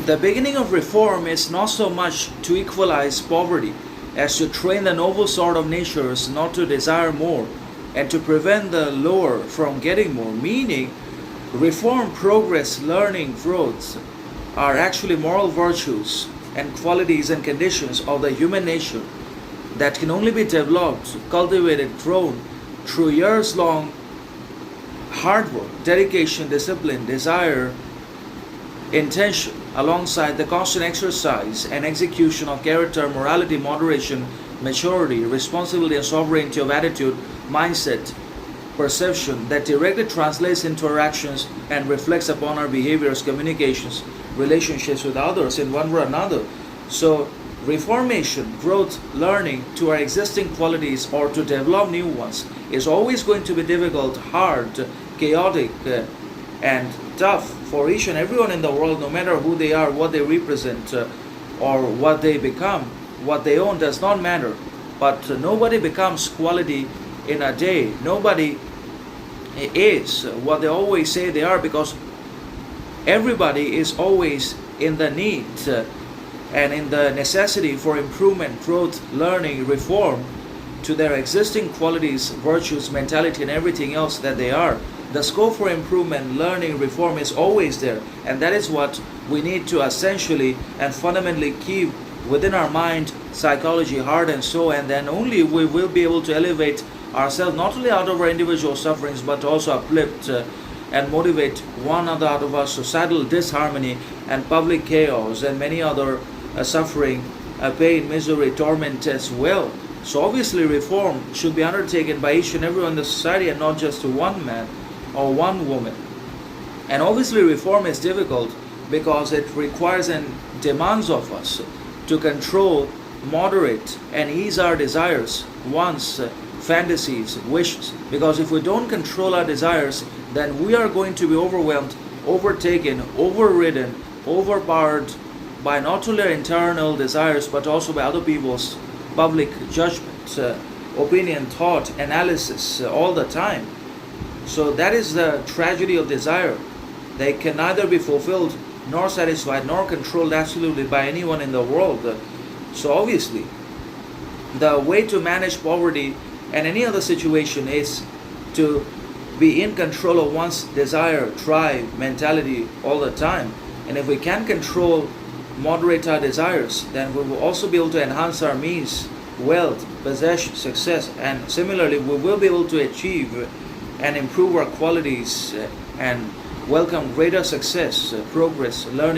The beginning of reform is not so much to equalize poverty as to train the noble sort of natures not to desire more and to prevent the lower from getting more. Meaning, reform, progress, learning, growth are actually moral virtues and qualities and conditions of the human nature that can only be developed, cultivated, grown through years long hard work, dedication, discipline, desire, intention, alongside the constant exercise and execution of character, morality, moderation, maturity, responsibility, and sovereignty of attitude, mindset, perception that directly translates into our actions and reflects upon our behaviors, communications, relationships with others in one way or another. So, reformation, growth, learning to our existing qualities or to develop new ones is always going to be difficult, hard, chaotic, and tough for each and everyone in the world, no matter who they are, what they represent, or what they become. What they own does not matter. But nobody becomes quality in a day. Nobody is what they always say they are, because everybody is always in the need and in the necessity for improvement, growth, learning, reform to their existing qualities, virtues, mentality, and everything else that they are. The scope for improvement, learning, reform is always there, and that is what we need to essentially and fundamentally keep within our mind, psychology, heart, and soul, and then only we will be able to elevate ourselves not only out of our individual sufferings but also uplift and motivate one another out of our societal disharmony and public chaos and many other suffering, pain, misery, torment as well. So obviously reform should be undertaken by each and everyone in the society and not just one man or one woman. And obviously reform is difficult because it requires and demands of us to control, moderate, and ease our desires, wants, fantasies, wishes. Because if we don't control our desires, then we are going to be overwhelmed, overtaken, overridden, overpowered by not only our internal desires but also by other people's public judgment, opinion, thought, analysis all the time. So that is the tragedy of desire. They can neither be fulfilled nor satisfied nor controlled absolutely by anyone in the world. So obviously, the way to manage poverty and any other situation is to be in control of one's desire, drive, mentality all the time. And if we can control, moderate our desires, then we will also be able to enhance our means, wealth, possession, success, and similarly we will be able to achieve and improve our qualities and welcome greater success, progress, learning.